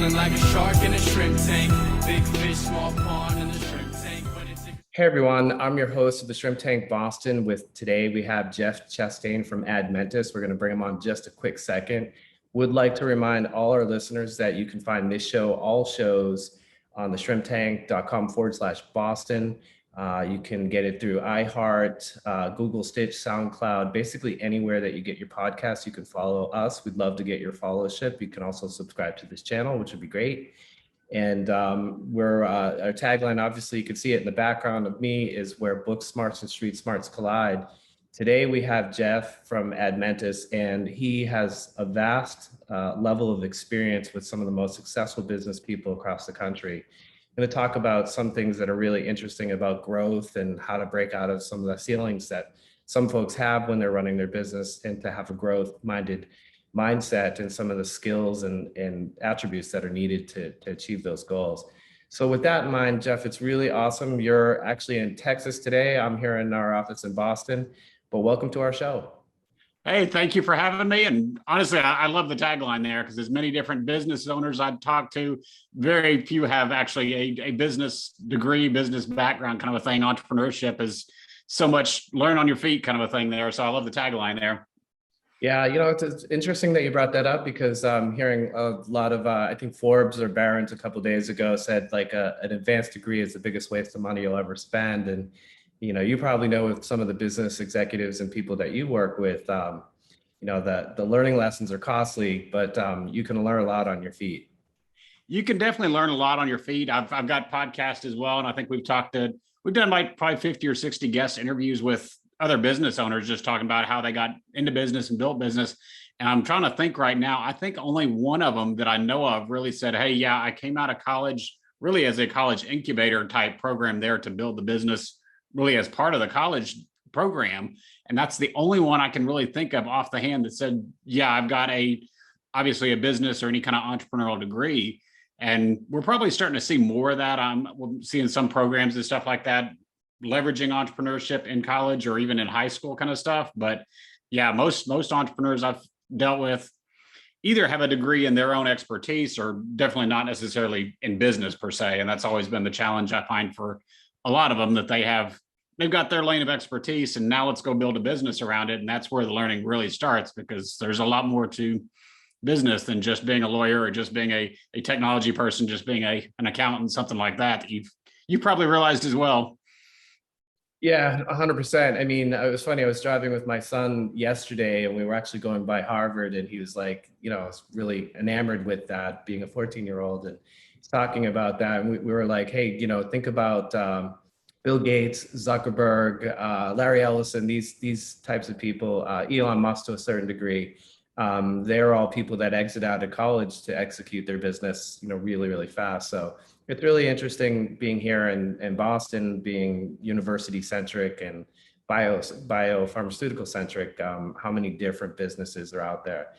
Feeling like a shark in a shrimp tank. Big fish, small pond in the shrimp tank. Hey everyone, I'm your host of the Shrimp Tank Boston. With today we have Jeff Chastain from Admentis. We're going to bring him on just a quick second. Would like to remind all our listeners that you can find this show, all shows, on the shrimptank.com/Boston. You can get it through iHeart, Google Stitch, SoundCloud, basically anywhere that you get your podcasts. You can follow us. We'd love to get your followership. You can also subscribe to this channel, which would be great. And our tagline, obviously you can see it in the background of me, is where book smarts and street smarts collide. Today we have Jeff from Admentis, and he has a vast level of experience with some of the most successful business people across the country. I'm going to talk about some things that are really interesting about growth and how to break out of some of the ceilings that some folks have when they're running their business, and to have a growth-minded mindset and some of the skills and attributes that are needed to achieve those goals. So with that in mind, Jeff, it's really awesome. You're actually in Texas today. I'm here in our office in Boston, but welcome to our show. Hey, thank you for having me. And honestly, I love the tagline there, because there's many different business owners I've talked to. Very few have actually a business degree, business background kind of a thing. Entrepreneurship is so much learn on your feet kind of a thing there. So I love the tagline there. Yeah, it's interesting that you brought that up, because I'm hearing a lot of, I think Forbes or Barron's a couple of days ago said like an advanced degree is the biggest waste of money you'll ever spend. And, you probably know with some of the business executives and people that you work with, that the learning lessons are costly, but you can learn a lot on your feet. You can definitely learn a lot on your feet. I've got podcasts as well. And I think we've done like probably 50 or 60 guest interviews with other business owners, just talking about how they got into business and built business. And I'm trying to think right now, I think only one of them that I know of really said, hey, yeah, I came out of college really as a college incubator type program there to build the business really as part of the college program. And that's the only one I can really think of off the hand that said, yeah, I've got obviously a business or any kind of entrepreneurial degree. And we're probably starting to see more of that. We're seeing some programs and stuff like that, leveraging entrepreneurship in college or even in high school kind of stuff. But yeah, most entrepreneurs I've dealt with either have a degree in their own expertise or definitely not necessarily in business per se. And that's always been the challenge I find for a lot of them, that they've got their lane of expertise and now let's go build a business around it. And that's where the learning really starts, because there's a lot more to business than just being a lawyer or just being a technology person, just being an accountant, something like that you've probably realized as well. Yeah, 100%. I mean, it was funny. I was driving with my son yesterday, and we were actually going by Harvard, and he was like, I was really enamored with that, being a 14-year-old, and he's talking about that. And we were like, hey, think about Bill Gates, Zuckerberg, Larry Ellison, these types of people, Elon Musk to a certain degree. They're all people that exit out of college to execute their business, really, really fast. So it's really interesting being here in Boston, being university centric and biopharmaceutical centric, how many different businesses are out there.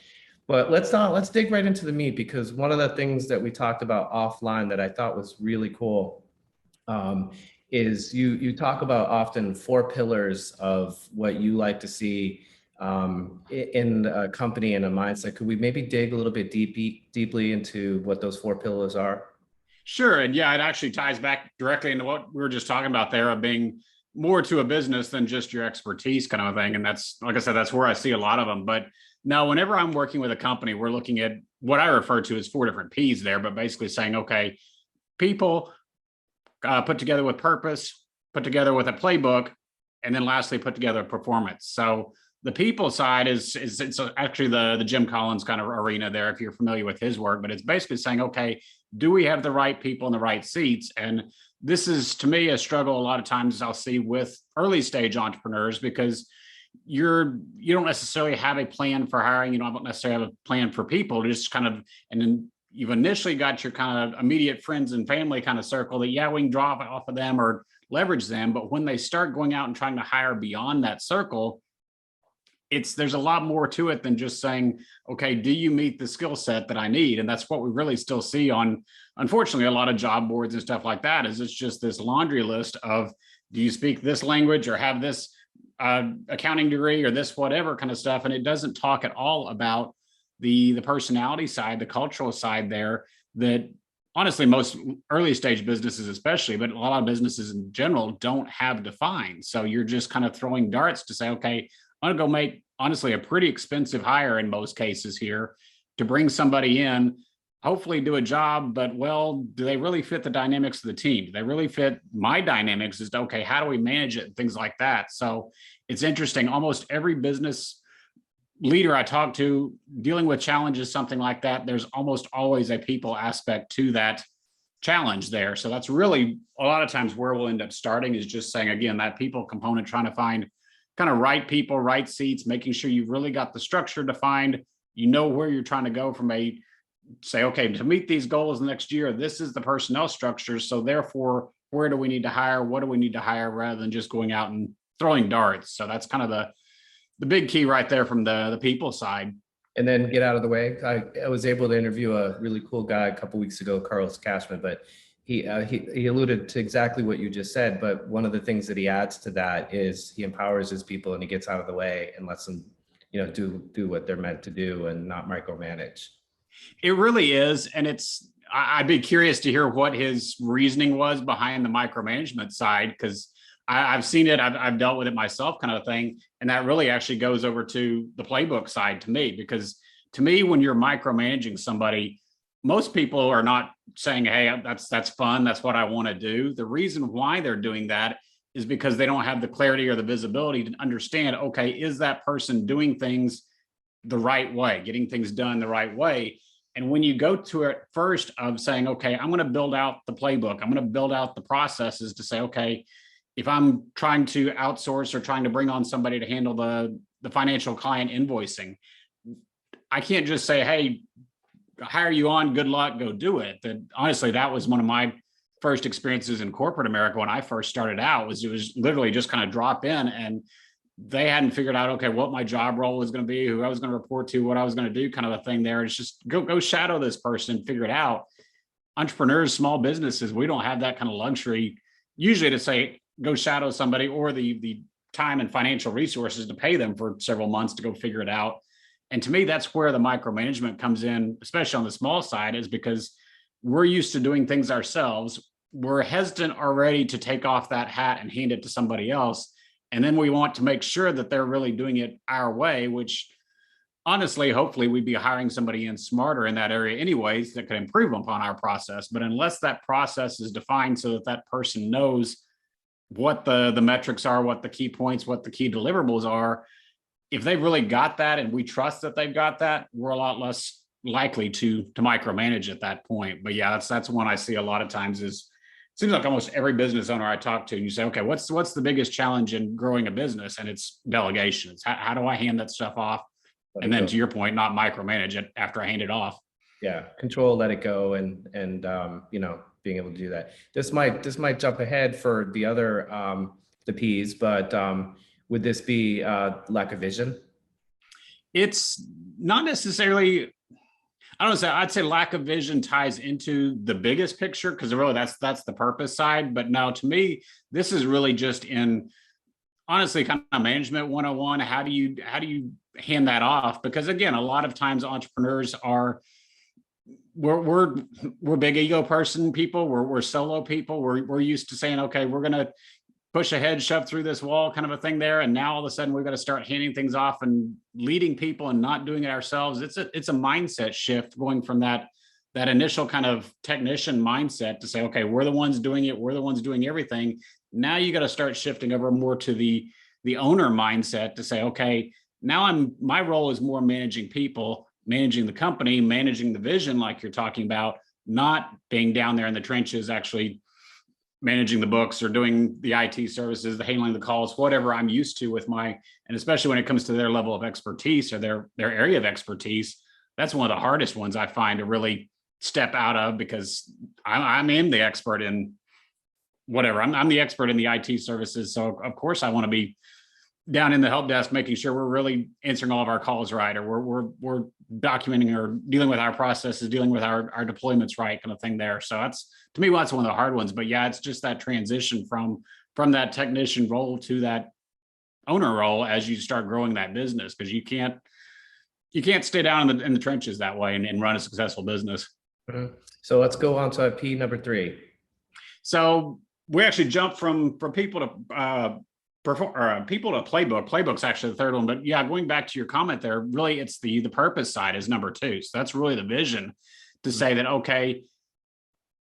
But let's dig right into the meat, because one of the things that we talked about offline that I thought was really cool, is you talk about often 4 pillars of what you like to see in a company and a mindset. Could we maybe dig a little bit deeply into what those 4 pillars are? Sure. And yeah, it actually ties back directly into what we were just talking about there, of being more to a business than just your expertise kind of a thing. And that's, like I said, that's where I see a lot of them. But now whenever I'm working with a company, we're looking at what I refer to as 4 different P's there, but basically saying, okay, people put together with purpose, put together with a playbook, and then lastly, put together performance. So the people side is it's actually the Jim Collins kind of arena there, if you're familiar with his work, but it's basically saying, okay, do we have the right people in the right seats? And this is, to me, a struggle a lot of times I'll see with early stage entrepreneurs, because you don't necessarily have a plan for hiring, you don't necessarily have a plan for people, just kind of, and then you've initially got your kind of immediate friends and family kind of circle that, yeah, we can draw off of them or leverage them. But when they start going out and trying to hire beyond that circle, there's a lot more to it than just saying, okay, do you meet the skill set that I need? And that's what we really still see on, unfortunately, a lot of job boards and stuff like that, is it's just this laundry list of, do you speak this language or have this accounting degree or this whatever kind of stuff. And it doesn't talk at all about the personality side, the cultural side there, that honestly, most early stage businesses, especially, but a lot of businesses in general don't have defined. So you're just kind of throwing darts to say, okay, I'm gonna go make honestly a pretty expensive hire in most cases here to bring somebody in, hopefully do a job, but well, do they really fit the dynamics of the team? Do they really fit my dynamics? Is okay, how do we manage it and things like that? So it's interesting. Almost every business leader I talk to dealing with challenges, something like that, there's almost always a people aspect to that challenge there. So that's really a lot of times where we'll end up starting, is just saying, again, that people component, trying to find kind of right people, right seats, making sure you've really got the structure defined, you know where you're trying to go from a, say, okay, to meet these goals next year, this is the personnel structure. So therefore, where do we need to hire? What do we need to hire, rather than just going out and throwing darts? So that's kind of the big key right there from the people side. And then get out of the way. I was able to interview a really cool guy a couple weeks ago, Cashman, but he alluded to exactly what you just said. But one of the things that he adds to that is he empowers his people and he gets out of the way and lets them, do what they're meant to do and not micromanage. It really is. And I'd be curious to hear what his reasoning was behind the micromanagement side, because I've seen it, I've dealt with it myself, kind of thing. And that really actually goes over to the playbook side to me, because to me, when you're micromanaging somebody, most people are not saying, hey, that's fun, that's what I want to do. The reason why they're doing that is because they don't have the clarity or the visibility to understand, okay, is that person doing things the right way, getting things done the right way? And when you go to it first of saying, okay, I'm going to build out the playbook, I'm going to build out the processes to say, okay, if I'm trying to outsource or trying to bring on somebody to handle the financial client invoicing, I can't just say, hey, hire you on, good luck, go do it. That honestly, that was one of my first experiences in corporate America when I first started out. It was literally just kind of drop in, and they hadn't figured out, okay, what my job role was going to be, who I was going to report to, what I was going to do, kind of a thing there. It's just go shadow this person, figure it out. Entrepreneurs, small businesses, we don't have that kind of luxury usually to say, go shadow somebody, or the time and financial resources to pay them for several months to go figure it out. And to me, that's where the micromanagement comes in, especially on the small side, is because we're used to doing things ourselves. We're hesitant already to take off that hat and hand it to somebody else. And then we want to make sure that they're really doing it our way, which honestly, hopefully we'd be hiring somebody in smarter in that area anyways that could improve upon our process. But unless that process is defined so that that person knows what the metrics are, what the key points, what the key deliverables are, if they've really got that and we trust that they've got that, we're a lot less likely to micromanage at that point. But yeah, that's one I see a lot of times. Is it seems like almost every business owner I talk to, and you say, okay, what's the biggest challenge in growing a business? And it's delegation. It's how do I hand that stuff off? And then to your point, not micromanage it after I hand it off. Yeah, control, let it go, and being able to do that. This might jump ahead for the other the P's, but would this be lack of vision? It's not necessarily. I don't know. I'd say lack of vision ties into the biggest picture, because really that's the purpose side. But no, to me, this is really just in, honestly, kind of management 101. How do you hand that off? Because again, a lot of times entrepreneurs are, we're big ego person people. We're solo people. We're used to saying, okay, we're gonna push ahead, shove through this wall, kind of a thing there. And now all of a sudden we've got to start handing things off and leading people and not doing it ourselves. It's a mindset shift, going from that initial kind of technician mindset to say, okay, we're the ones doing it. We're the ones doing everything. Now you got to start shifting over more to the owner mindset to say, okay, now my role is more managing people, managing the company, managing the vision, like you're talking about, not being down there in the trenches, actually managing the books or doing the IT services, the handling the calls, whatever I'm used to with and especially when it comes to their level of expertise or their area of expertise, that's one of the hardest ones I find to really step out of, because I'm the expert in whatever. I'm the expert in the IT services. So of course I want to be down in the help desk, making sure we're really answering all of our calls right, or we're documenting or dealing with our processes, dealing with our deployments right, kind of thing there. So that's, to me, that's one of the hard ones. But yeah, it's just that transition from that technician role to that owner role as you start growing that business, because you can't stay down in the trenches that way and run a successful business. Mhm. So let's go on to P number 3. So we actually jumped from people to people to playbook. Playbook's actually the third one, but yeah, going back to your comment there, really it's the purpose side is number 2. So that's really the vision to say that, okay,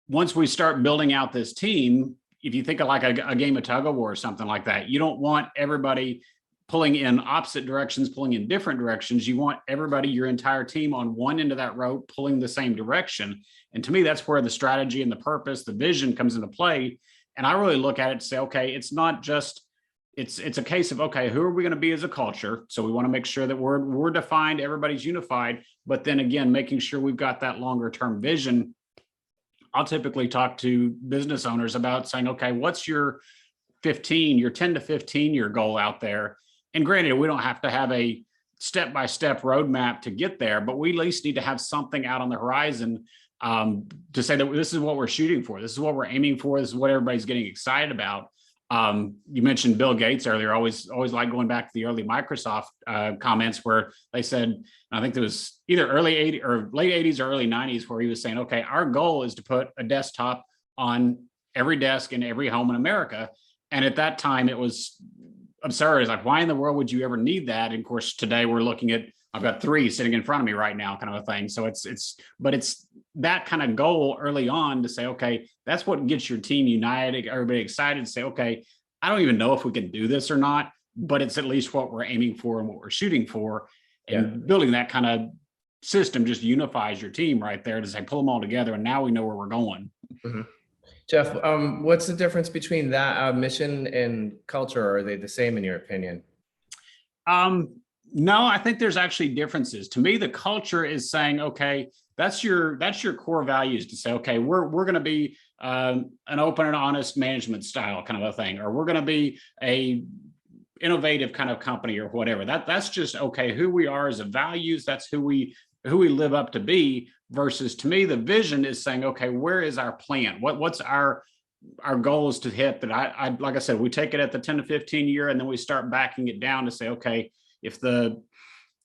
once we start building out this team, if you think of like a game of tug of war or something like that, you don't want everybody pulling in opposite directions, pulling in different directions. You want everybody, your entire team on one end of that rope, pulling the same direction. And to me, that's where the strategy and the purpose, the vision comes into play. And I really look at it to say, okay, it's not just, it's a case of, okay, who are we going to be as a culture? So we want to make sure that we're defined, everybody's unified, but then again, making sure we've got that longer term vision. I'll typically talk to business owners about saying, okay, what's your 10 to 15 year goal out there? And granted, we don't have to have a step-by-step roadmap to get there, but we at least need to have something out on the horizon to say that this is what we're shooting for. This is what we're aiming for. This is what everybody's getting excited about. You mentioned Bill Gates earlier. Always like going back to the early Microsoft comments where they said, I think it was either early 80s or late 80s or early 90s, where he was saying, okay, our goal is to put a desktop on every desk in every home in America. And at that time, it was absurd. It's like, why in the world would you ever need that? And of course, today we're looking at, I've got 3 sitting in front of me right now, kind of a thing. So it's that kind of goal early on to say, okay, that's what gets your team united, everybody excited to say, okay, I don't even know if we can do this or not, but it's at least what we're aiming for and what we're shooting for. And building that kind of system just unifies your team right there to say, pull them all together. And now we know where we're going. Mm-hmm. Jeff, what's the difference between that mission and culture? Are they the same in your opinion? No, I think there's actually differences. To me, the culture is saying, okay, that's your core values to say, okay, we're going to be an open and honest management style kind of a thing, or we're going to be a innovative kind of company or whatever. That's just, okay, who we are as a values. That's who we live up to be. Versus, to me, the vision is saying, okay, where is our plan? What's our goals to hit? That I like I said, we take it at the 10 to 15 year, and then we start backing it down to say, okay, if the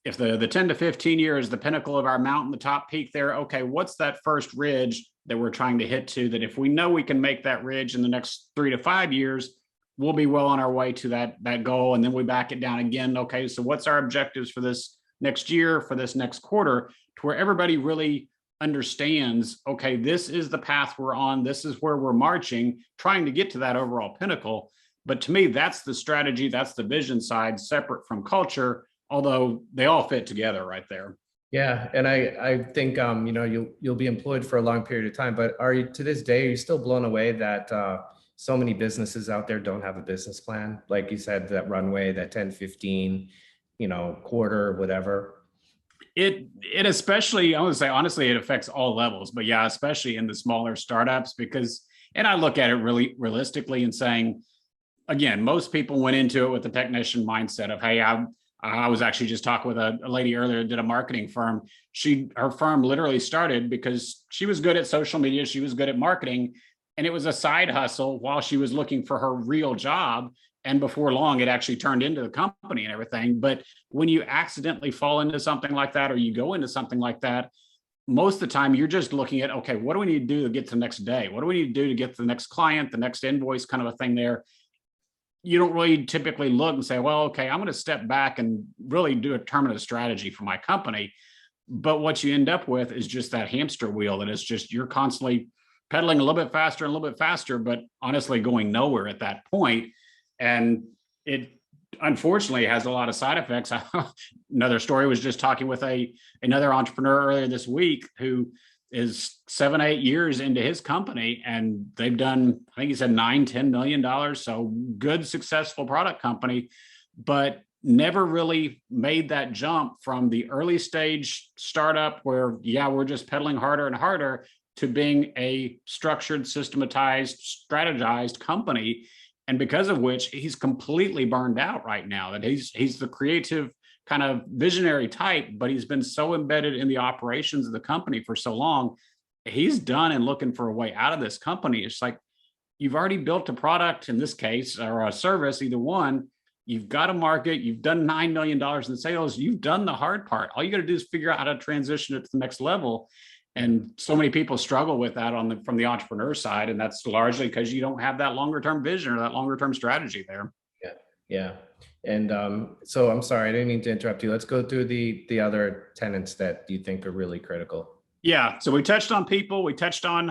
10 to 15 year is the pinnacle of our mountain, the top peak there, okay, what's that first ridge that we're trying to hit to? That if we know we can make that ridge in the next 3 to 5 years, we'll be well on our way to that goal. And then we back it down again. Okay, so what's our objectives for this next year, for this next quarter, to where everybody really understands, okay, this is the path we're on. This is where we're marching, trying to get to that overall pinnacle. But to me, that's the strategy. That's the vision side, separate from culture, although they all fit together right there. Yeah, and I think you'll be employed for a long period of time. But are you, to this day, are you still blown away that so many businesses out there don't have a business plan? Like you said, that runway, that 10, 15, quarter, whatever. It especially, I would say, honestly, it affects all levels, but yeah, especially in the smaller startups, because, and I look at it really realistically and saying, again, most people went into it with the technician mindset of, hey, I was actually just talking with a lady earlier that did a marketing firm. Her firm literally started because she was good at social media. She was good at marketing, and it was a side hustle while she was looking for her real job. And before long, it actually turned into the company and everything. But when you accidentally fall into something like that, or you go into something like that, most of the time you're just looking at, okay, what do we need to do to get to the next day? What do we need to do to get to the next client, the next invoice, kind of a thing there? You don't really typically look and say, well, okay, I'm going to step back and really determine a strategy for my company. But what you end up with is just that hamster wheel that is just, you're constantly pedaling a little bit faster and a little bit faster, but honestly going nowhere at that point. And it unfortunately has a lot of side effects. Another story, was just talking with another entrepreneur earlier this week who is 7, 8 years into his company, and they've done, I think he said $9-10 million. So good, successful product company, but never really made that jump from the early stage startup where, yeah, we're just pedaling harder and harder, to being a structured, systematized, strategized company. And because of which he's completely burned out right now. That he's the creative kind of visionary type, but he's been so embedded in the operations of the company for so long, he's done and looking for a way out of this company. It's like, you've already built a product in this case, or a service, either one. You've got a market, you've done $9 million in sales, you've done the hard part. All you got to do is figure out how to transition it to the next level. And so many people struggle with that from the entrepreneur side. And that's largely because you don't have that longer term vision or that longer term strategy there. Yeah. Yeah. And so I'm sorry, I didn't mean to interrupt you. Let's go through the other tenets that you think are really critical. Yeah. So we touched on people, we touched on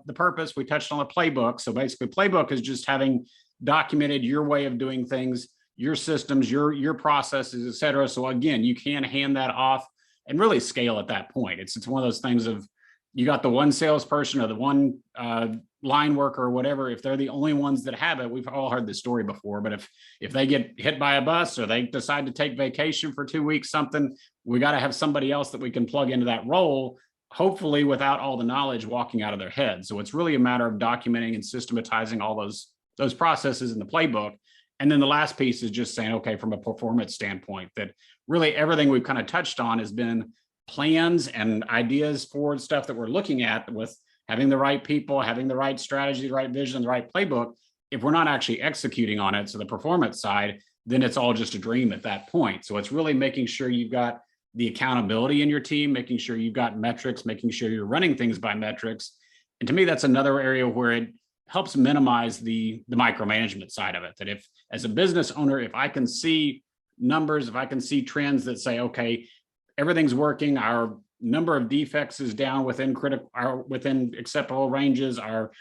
the purpose, we touched on the playbook. So basically, playbook is just having documented your way of doing things, your systems, your processes, et cetera. So again, you can hand that off and really scale at that point. It's one of those things of you got the one salesperson or the one line worker or whatever. If they're the only ones that have it, we've all heard this story before. But if they get hit by a bus or they decide to take vacation for 2 weeks, something, we got to have somebody else that we can plug into that role, hopefully without all the knowledge walking out of their head. So it's really a matter of documenting and systematizing all those processes in the playbook. And then the last piece is just saying, okay, from a performance standpoint, that really everything we've kind of touched on has been plans and ideas for stuff that we're looking at, with having the right people, having the right strategy, the right vision, the right playbook. If we're not actually executing on it, so the performance side, then it's all just a dream at that point. So it's really making sure you've got the accountability in your team, making sure you've got metrics, making sure you're running things by metrics. And to me, that's another area where it helps minimize the micromanagement side of it. That if, as a business owner, if I can see numbers, if I can see trends that say, okay, everything's working, our number of defects is down within acceptable ranges, our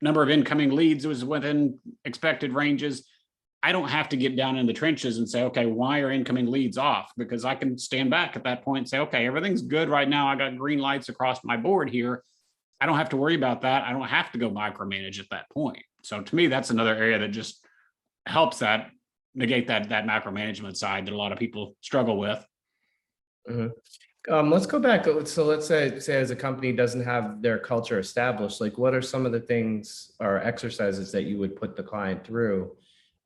number of incoming leads was within expected ranges, I don't have to get down in the trenches and say, okay, why are incoming leads off? Because I can stand back at that point and say, okay, everything's good right now. I got green lights across my board here. I don't have to worry about that. I don't have to go micromanage at that point. So to me, that's another area that just helps that negate that macromanagement side that a lot of people struggle with. Let's go back. So let's say as a company doesn't have their culture established, like what are some of the things or exercises that you would put the client through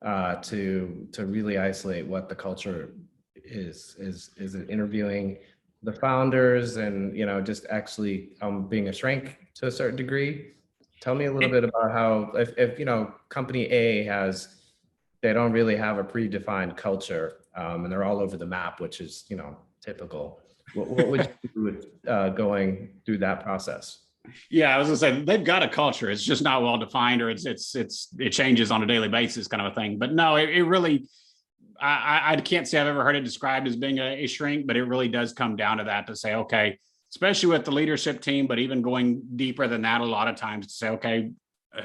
to really isolate what the culture is? Is it interviewing the founders and, just actually being a shrink to a certain degree? Tell me a little bit about how, if company A they don't really have a predefined culture and they're all over the map, which is, typical. What would you do with going through that process? Yeah, I was gonna say they've got a culture. It's just not well defined, or it changes on a daily basis, kind of a thing. But no, it really, I can't say I've ever heard it described as being a shrink, but it really does come down to that, to say, okay, especially with the leadership team, but even going deeper than that, a lot of times to say, okay,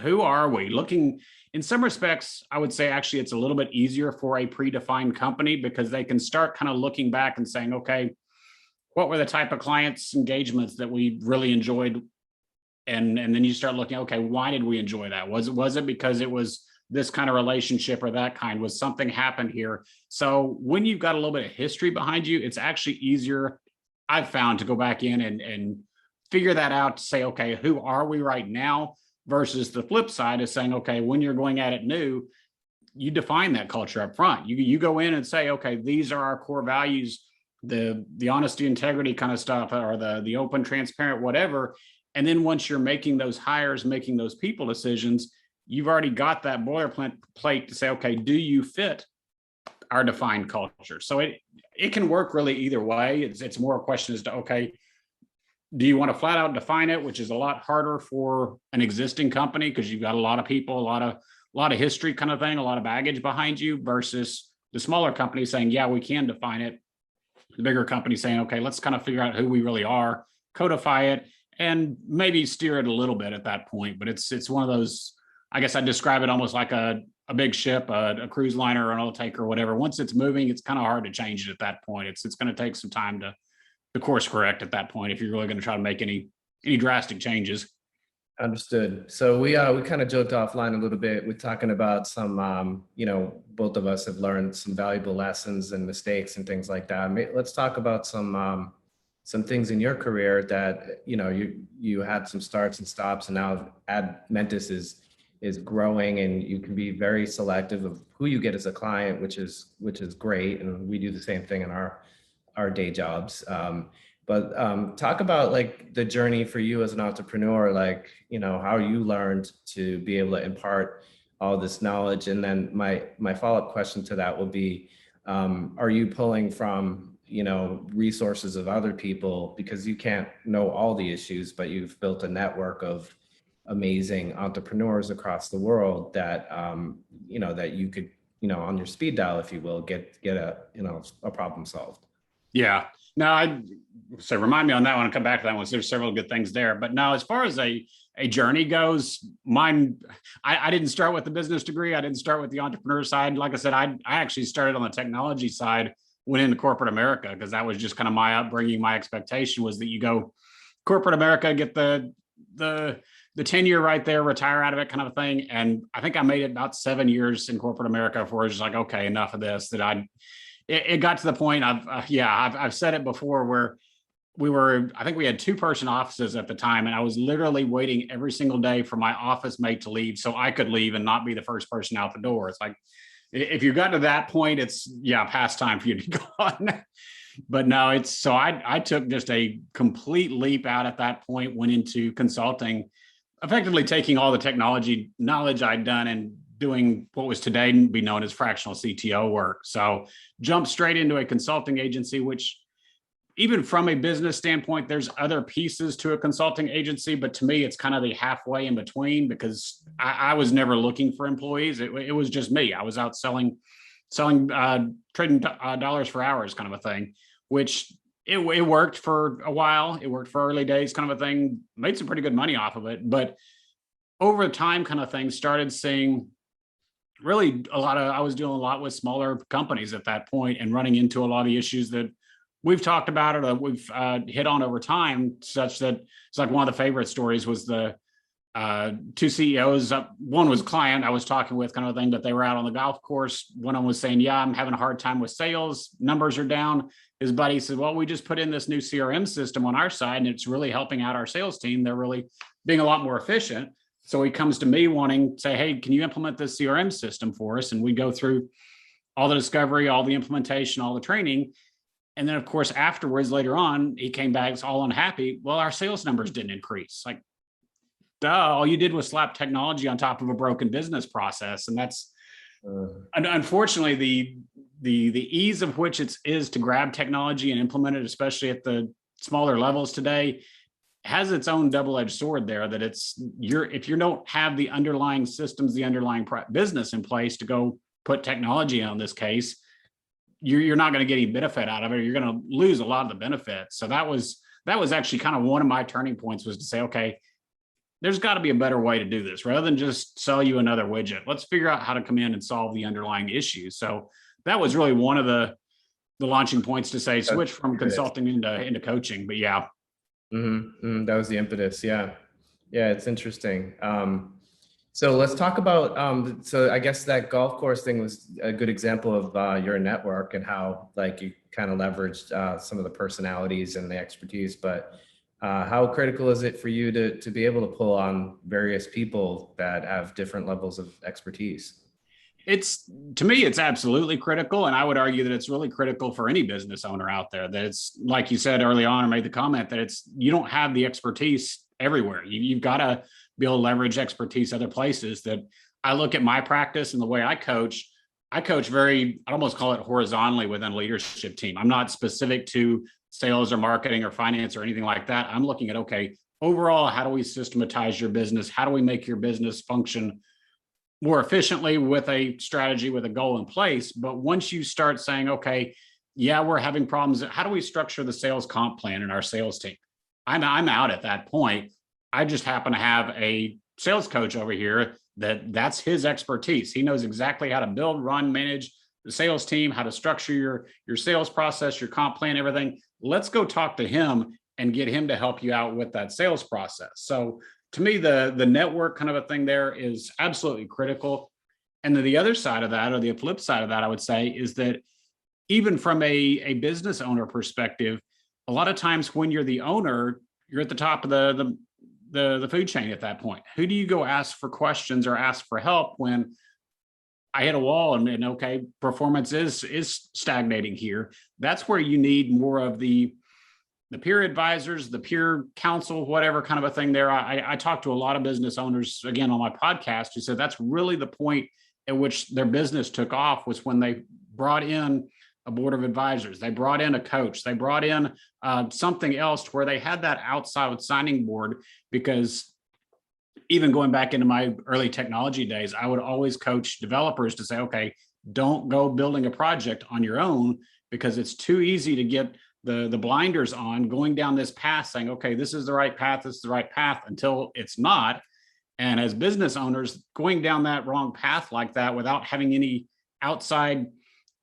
who are we looking? In some respects, I would say actually it's a little bit easier for a predefined company because they can start kind of looking back and saying, okay, what were the type of clients engagements that we really enjoyed? And then you start looking, okay, why did we enjoy that? Was it because it was this kind of relationship or that kind? Was something happened here? So when you've got a little bit of history behind you, it's actually easier, I've found, to go back in and figure that out, to say, okay, who are we right now? Versus the flip side is saying, okay, when you're going at it new, you define that culture up front. You go in and say, okay, these are our core values, the honesty, integrity kind of stuff, or the open, transparent, whatever. And then once you're making those hires, making those people decisions, you've already got that boilerplate to say, okay, do you fit our defined culture? So it can work really either way. It's more a question as to, okay, do you want to flat out define it, which is a lot harder for an existing company because you've got a lot of people, a lot of history kind of thing, a lot of baggage behind you, versus the smaller company saying, yeah, we can define it. The bigger company saying, okay, let's kind of figure out who we really are, codify it, and maybe steer it a little bit at that point. But it's one of those, I guess I'd describe it almost like a big ship, a cruise liner or an oil tanker or whatever. Once it's moving, it's kind of hard to change it at that point. It's going to take some time to course correct at that point if you're really going to try to make any drastic changes. Understood. So we kind of joked offline a little bit. We're talking about some, both of us have learned some valuable lessons and mistakes and things like that. Let's talk about some things in your career that, you had some starts and stops, and now Admentis is growing, and you can be very selective of who you get as a client, which is great. And we do the same thing in our day jobs. But talk about like the journey for you as an entrepreneur, like, how you learned to be able to impart all this knowledge. And then my follow-up question to that will be, are you pulling from resources of other people, because you can't know all the issues, but you've built a network of amazing entrepreneurs across the world that, that you could, on your speed dial, if you will, get a problem solved. Yeah. No, so remind me on that one. I'll come back to that one. So there's several good things there. But now, as far as a journey goes, mine, I didn't start with the business degree. I didn't start with the entrepreneur side. Like I said, I actually started on the technology side, went into corporate America, because that was just kind of my upbringing. My expectation was that you go corporate America, get the 10-year right there, retire out of it, kind of a thing. And I think I made it about 7 years in corporate America before I was just like, okay, enough of this. It got to the point I've said it before, where I think we had 2-person offices at the time, and I was literally waiting every single day for my office mate to leave so I could leave and not be the first person out the door. It's like, if you got to that point, it's past time for you to go on. But no, I took just a complete leap out at that point, went into consulting, effectively taking all the technology knowledge I'd done and doing what was today be known as fractional CTO work. So jumped straight into a consulting agency, which, even from a business standpoint, there's other pieces to a consulting agency, but to me, it's kind of the halfway in between, because I was never looking for employees. It was just me. I was out selling, trading dollars for hours, kind of a thing, which it worked for a while. It worked for early days, kind of a thing. Made some pretty good money off of it, but over time, kind of thing, started seeing really I was doing a lot with smaller companies at that point, and running into a lot of the issues that we've talked about, or that we've hit on over time, such that it's like one of the favorite stories was the 2 CEOs. One was a client I was talking with, kind of a thing, but they were out on the golf course. One of them was saying, I'm having a hard time with sales. Numbers are down. His buddy said, well, we just put in this new CRM system on our side, and it's really helping out our sales team. They're really being a lot more efficient. So he comes to me wanting to say, hey, can you implement this CRM system for us? And we go through all the discovery, all the implementation, all the training. And then, of course, afterwards, later on, he came back all unhappy. Well, our sales numbers didn't increase. Like, duh, all you did was slap technology on top of a broken business process. And that's unfortunately the ease of which it is to grab technology and implement it, especially at the smaller levels today, has its own double-edged sword there. That if you don't have the underlying systems, the underlying business in place to go put technology on this case, you're not going to get any benefit out of it. You're going to lose a lot of the benefits. So that was actually kind of one of my turning points, was to say, okay, there's got to be a better way to do this rather than just sell you another widget. Let's figure out how to come in and solve the underlying issues. So that was really one of the launching points to say, switch from consulting into coaching. But yeah. That was the impetus. Yeah. It's interesting. So let's talk about, so I guess that golf course thing was a good example of your network, and how like you kind of leveraged some of the personalities and the expertise. But how critical is it for you to be able to pull on various people that have different levels of expertise? To me, it's absolutely critical. And I would argue that it's really critical for any business owner out there, that it's, like you said early on, or made the comment, that you don't have the expertise everywhere. You've got to be able to leverage expertise other places. That I look at my practice and the way I coach I'd almost call it horizontally within a leadership team. I'm not specific to sales or marketing or finance or anything like that. I'm looking at, okay, overall, how do we systematize your business? How do we make your business function more efficiently with a strategy, with a goal in place? But once you start saying, okay, we're having problems, how do we structure the sales comp plan in our sales team? I'm out at that point. I just happen to have a sales coach over here that's his expertise. He knows exactly how to build, run, manage the sales team, how to structure your sales process, your comp plan, everything. Let's go talk to him and get him to help you out with that sales process. So to me, the network kind of a thing there is absolutely critical. And then the other side of that, or the flip side of that, I would say, is that even from a business owner perspective, a lot of times when you're the owner, you're at the top of the food chain at that point. Who do you go ask for questions or ask for help when I hit a wall and okay, performance is stagnating here? That's where you need more of the peer advisors, the peer counsel, whatever kind of a thing there. I talk to a lot of business owners, again, on my podcast, who said that's really the point at which their business took off, was when they brought in a board of advisors. They brought in a coach. They brought in something else to where they had that outside signing board, because even going back into my early technology days, I would always coach developers to say, okay, don't go building a project on your own, because it's too easy to get the blinders on going down this path saying, okay, this is the right path, this is the right path, until it's not. And as business owners, going down that wrong path like that without having any outside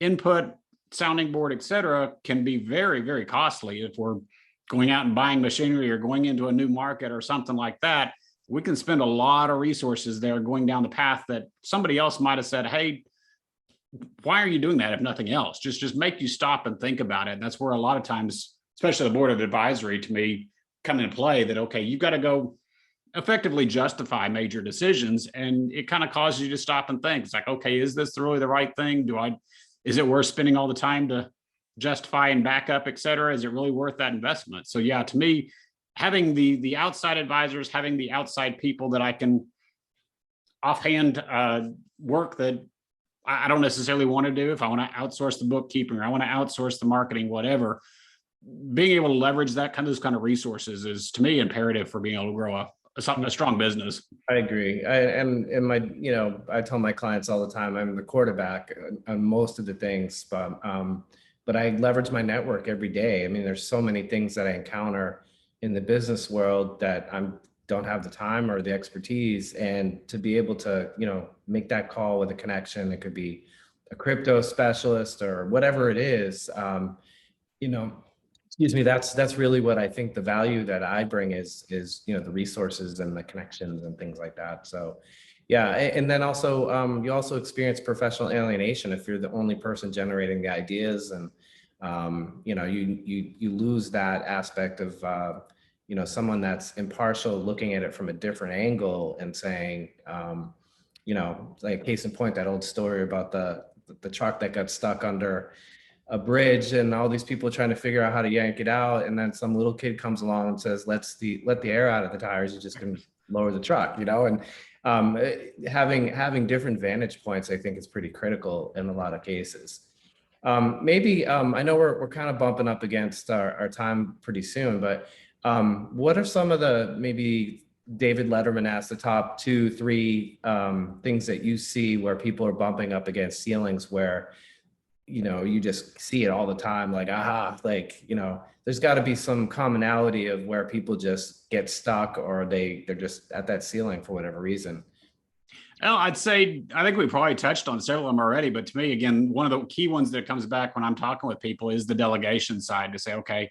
input, sounding board, et cetera, can be very, very costly. If we're going out and buying machinery or going into a new market or something like that, we can spend a lot of resources there going down the path that somebody else might have said, hey, why are you doing that? If nothing else, just make you stop and think about it. And that's where a lot of times, especially the board of advisory, to me, come into play, that, okay, you've got to go effectively justify major decisions. And it kind of causes you to stop and think. It's like, okay, is this really the right thing? Is it worth spending all the time to justify and back up, et cetera? Is it really worth that investment? So yeah, to me, having the outside advisors, having the outside people that I can offhand work that I don't necessarily want to do. If I want to outsource the bookkeeping, or I want to outsource the marketing, whatever, being able to leverage those kind of resources is, to me, imperative for being able to grow a strong business. I agree. I tell my clients all the time, I'm the quarterback on most of the things, but I leverage my network every day. I mean, there's so many things that I encounter in the business world that don't have the time or the expertise, and to be able to, make that call with a connection. It could be a crypto specialist or whatever it is. Excuse me. That's really what I think the value that I bring is, the resources and the connections and things like that. So yeah. And then also, you also experience professional alienation if you're the only person generating the ideas, and, you lose that aspect of, someone that's impartial, looking at it from a different angle and saying, like case in point, that old story about the truck that got stuck under a bridge and all these people trying to figure out how to yank it out. And then some little kid comes along and says, let the air out of the tires. You just can lower the truck, and having different vantage points, I think, is pretty critical in a lot of cases. Maybe I know we're kind of bumping up against our time pretty soon, but what are some of the, maybe David Letterman asked, the top 2-3 things that you see where people are bumping up against ceilings, where, you just see it all the time, like, there's got to be some commonality of where people just get stuck, or they're just at that ceiling for whatever reason. Well, I think we probably touched on several of them already, but to me, again, one of the key ones that comes back when I'm talking with people is the delegation side, to say, okay,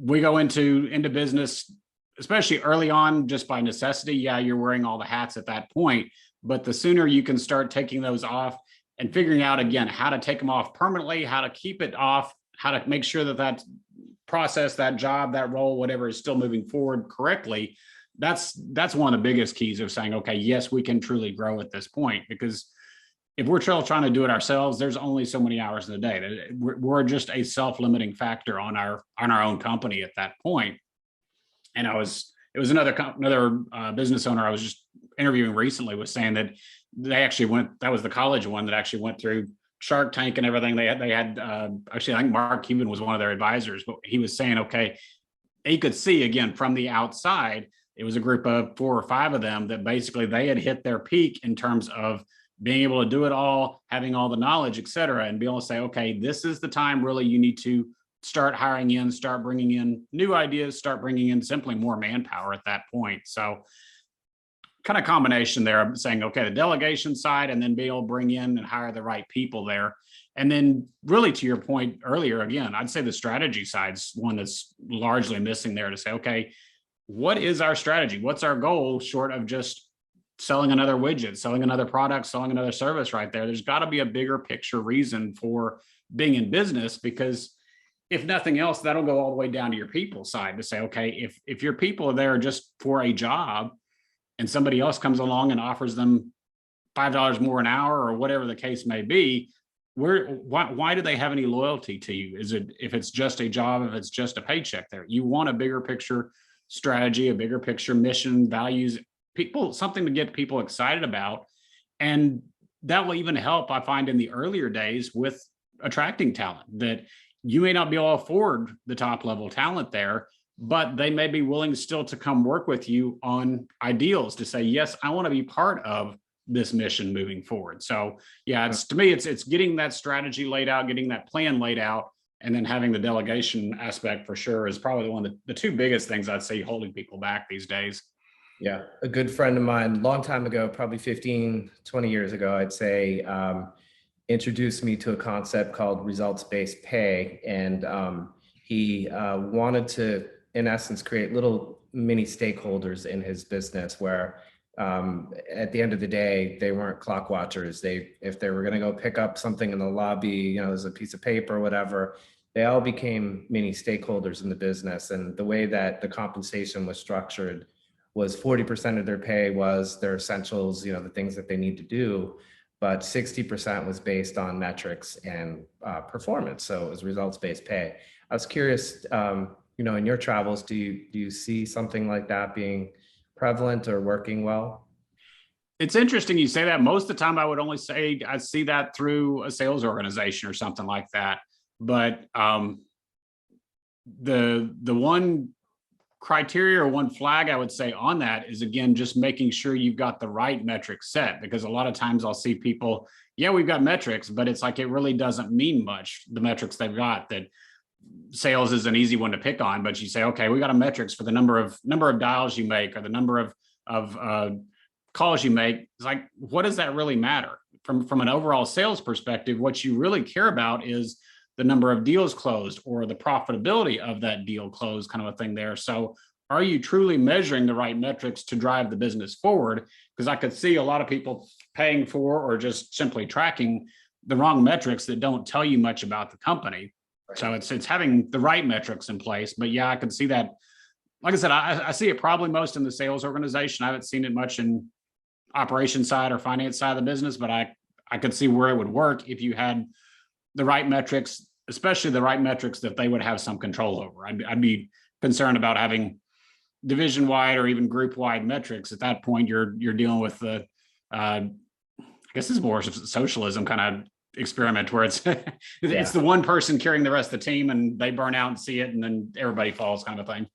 we go into business, especially early on, just by necessity. Yeah, you're wearing all the hats at that point, but the sooner you can start taking those off and figuring out, again, how to take them off permanently, how to keep it off, how to make sure that process, that job, that role, whatever, is still moving forward correctly. That's one of the biggest keys of saying, okay, yes, we can truly grow at this point. Because if we're trying to do it ourselves, there's only so many hours in the day. We're just a self-limiting factor on our own company at that point. And it was another business owner I was just interviewing recently was saying that they actually that was the college one that actually went through Shark Tank and everything. They had actually, I think Mark Cuban was one of their advisors, but he was saying, okay, he could see, again, from the outside, it was a group of 4 or 5 of them that basically they had hit their peak in terms of being able to do it all, having all the knowledge, et cetera, and be able to say, okay, this is the time really you need to start hiring in, start bringing in new ideas, start bringing in simply more manpower at that point. So kind of combination there of saying, okay, the delegation side, and then be able to bring in and hire the right people there. And then really, to your point earlier, again, I'd say the strategy side's one that's largely missing there, to say, okay, what is our strategy? What's our goal, short of just selling another widget, selling another product, selling another service right there? There's got to be a bigger picture reason for being in business, because if nothing else, that'll go all the way down to your people side, to say, okay, if your people are there just for a job and somebody else comes along and offers them $5 more an hour or whatever the case may be, why do they have any loyalty to you? Is it, if it's just a job, if it's just a paycheck there? You want a bigger picture strategy, a bigger picture mission, values, people, something to get people excited about. And that will even help, I find, in the earlier days with attracting talent, that you may not be able to afford the top level talent there, but they may be willing still to come work with you on ideals to say, yes, I want to be part of this mission moving forward. So yeah, it's, to me, it's getting that strategy laid out, getting that plan laid out, and then having the delegation aspect for sure is probably one of the two biggest things I'd say holding people back these days. Yeah, a good friend of mine, long time ago, probably 15, 20 years ago, I'd say, introduced me to a concept called results-based pay. And he wanted to, in essence, create little mini stakeholders in his business where at the end of the day, they weren't clock watchers. If they were going to go pick up something in the lobby, you know, there's a piece of paper or whatever, they all became mini stakeholders in the business. And the way that the compensation was structured was 40% of their pay was their essentials, you know, the things that they need to do, but 60% was based on metrics and performance. So it was results-based pay. I was curious, you know, in your travels, do you see something like that being prevalent or working well? It's interesting you say that. Most of the time I would only say I see that through a sales organization or something like that. But the one criteria or one flag I would say on that is, again, just making sure you've got the right metrics set, because a lot of times I'll see people, yeah, we've got metrics, but it's like it really doesn't mean much, the metrics they've got. That sales is an easy one to pick on, but you say, okay, we got a metrics for the number of dials you make or the number of calls you make. It's like, what does that really matter? From an overall sales perspective, what you really care about is the number of deals closed or the profitability of that deal closed, kind of a thing there. So are you truly measuring the right metrics to drive the business forward? Because I could see a lot of people paying for or just simply tracking the wrong metrics that don't tell you much about the company. Right. So it's having the right metrics in place. But yeah, I can see that. Like I said, I see it probably most in the sales organization. I haven't seen it much in operations side or finance side of the business, but I could see where it would work if you had the right metrics, especially the right metrics that they would have some control over. I'd be concerned about having division-wide or even group-wide metrics. At that point, you're dealing with the, I guess it's more socialism kind of experiment where it's it's the one person carrying the rest of the team and they burn out and see it and then everybody falls, kind of thing.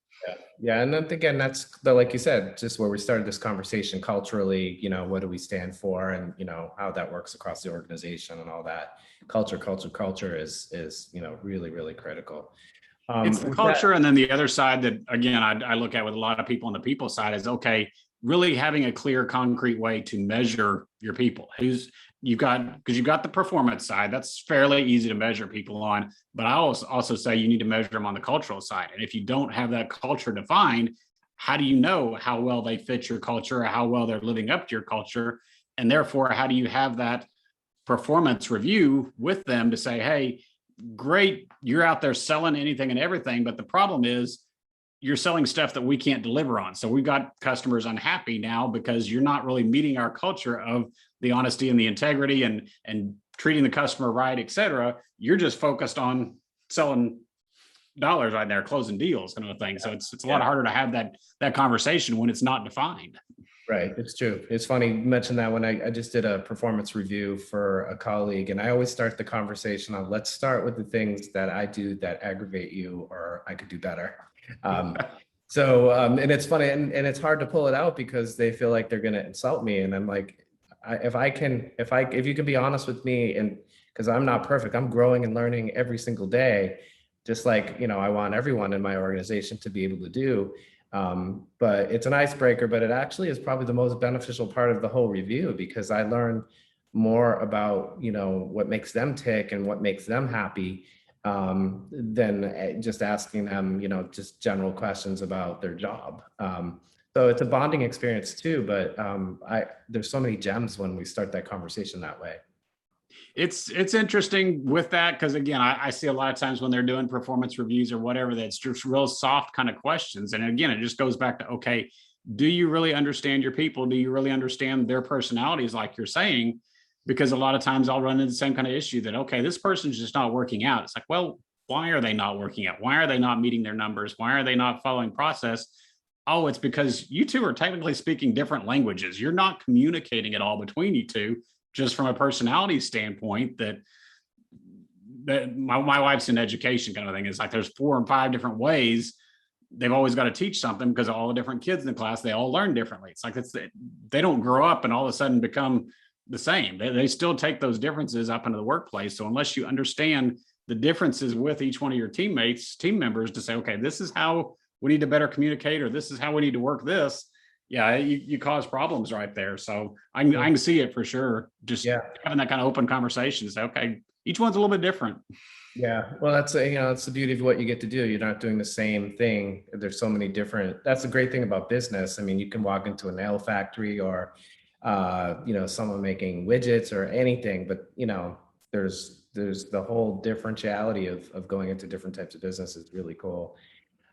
Yeah, and then again, that's like you said, just where we started this conversation culturally, you know, what do we stand for, and you know how that works across the organization and all that. Culture is you know really critical. It's the culture, and then the other side that again I look at with a lot of people on the people side is, okay, really having a clear, concrete way to measure your people. Because you've got the performance side, that's fairly easy to measure people on. But I also say you need to measure them on the cultural side. And if you don't have that culture defined, how do you know how well they fit your culture or how well they're living up to your culture? And therefore, how do you have that performance review with them to say, hey, great, you're out there selling anything and everything, but the problem is you're selling stuff that we can't deliver on. So we've got customers unhappy now because you're not really meeting our culture of the honesty and the integrity and treating the customer right, et cetera. You're just focused on selling dollars right there, closing deals, kind of a thing. So it's a lot harder to have that conversation when it's not defined. Right, it's true. It's funny you mentioned that. When I just did a performance review for a colleague, and I always start the conversation on, let's start with the things that I do that aggravate you or I could do better. And it's funny, and it's hard to pull it out because they feel like they're going to insult me. And I'm like, if you can be honest with me, and because I'm not perfect, I'm growing and learning every single day, just like, you know, I want everyone in my organization to be able to do. But it's an icebreaker, but it actually is probably the most beneficial part of the whole review, because I learn more about, you know, what makes them tick and what makes them happy, than just asking them, you know, just general questions about their job. So it's a bonding experience too, but there's so many gems when we start that conversation that way. It's interesting with that, because again, I see a lot of times when they're doing performance reviews or whatever, that's just real soft kind of questions. And again, it just goes back to, okay, do you really understand your people? Do you really understand their personalities, like you're saying? Because a lot of times I'll run into the same kind of issue that, okay, this person's just not working out. It's like, well, why are they not working out? Why are they not meeting their numbers? Why are they not following process? Oh, it's because you two are technically speaking different languages. You're not communicating at all between you two, just from a personality standpoint, that my wife's in education kind of thing. It's like there's 4 or 5 different ways. They've always got to teach something because all the different kids in the class, they all learn differently. It's like they don't grow up and all of a sudden become the same. They still take those differences up into the workplace. So unless you understand the differences with each one of your team members to say, okay, this is how we need to better communicate, or this is how we need to work this. Yeah, you cause problems right there. So I can see it for sure. Just having that kind of open conversation. Say, okay, each one's a little bit different. Yeah, well, that's that's the beauty of what you get to do. You're not doing the same thing. There's so many different. That's the great thing about business. I mean, you can walk into a nail factory or, someone making widgets or anything, but there's the whole differentiality of going into different types of business is really cool.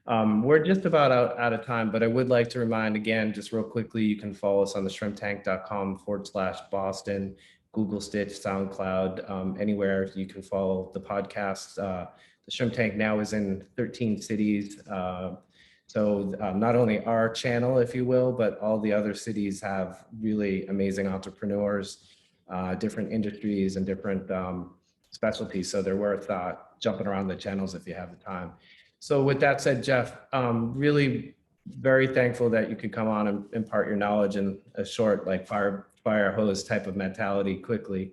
We're just about out of time, but I would like to remind again, just real quickly, you can follow us on the shrimptank.com/Boston, Google Stitch, SoundCloud, anywhere you can follow the podcast. The Shrimp Tank now is in 13 cities. So not only our channel, if you will, but all the other cities have really amazing entrepreneurs, different industries and different specialties. So they're worth jumping around the channels if you have the time. So with that said, Jeff, really very thankful that you could come on and impart your knowledge in a short, like fire hose type of mentality quickly.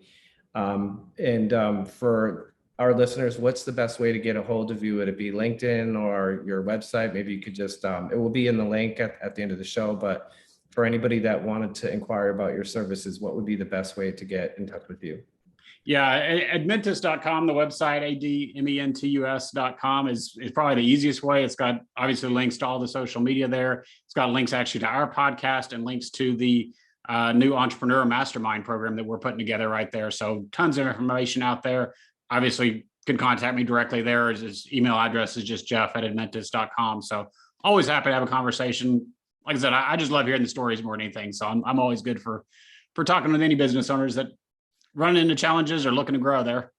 For our listeners, what's the best way to get a hold of you? Would it be LinkedIn or your website? Maybe you could just, it will be in the link at the end of the show, but for anybody that wanted to inquire about your services, what would be the best way to get in touch with you? Yeah, admentus.com, the website, admentus.com is probably the easiest way. It's got obviously links to all the social media there. It's got links actually to our podcast and links to the new entrepreneur mastermind program that we're putting together right there. So tons of information out there. Obviously, can contact me directly there. His email address is just jeff@admentus.com. So always happy to have a conversation. Like I said, I just love hearing the stories more than anything. So I'm always good for talking with any business owners that run into challenges or looking to grow there.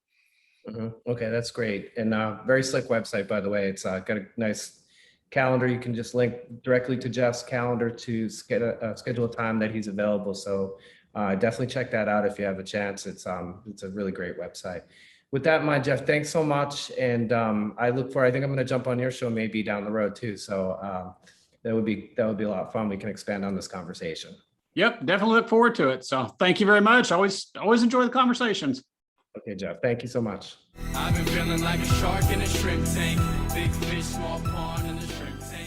Okay, that's great. And very slick website, by the way. It's got a nice calendar. You can just link directly to Jeff's calendar to schedule a time that he's available. So definitely check that out if you have a chance. It's a really great website. With that in mind, Jeff, thanks so much. And I think I'm going to jump on your show maybe down the road too. So that would be a lot of fun. We can expand on this conversation. Yep, definitely look forward to it. So thank you very much. Always enjoy the conversations. Okay, Jeff, thank you so much. I've been feeling like a shark in a shrimp tank. Big fish, small pond in the shrimp tank.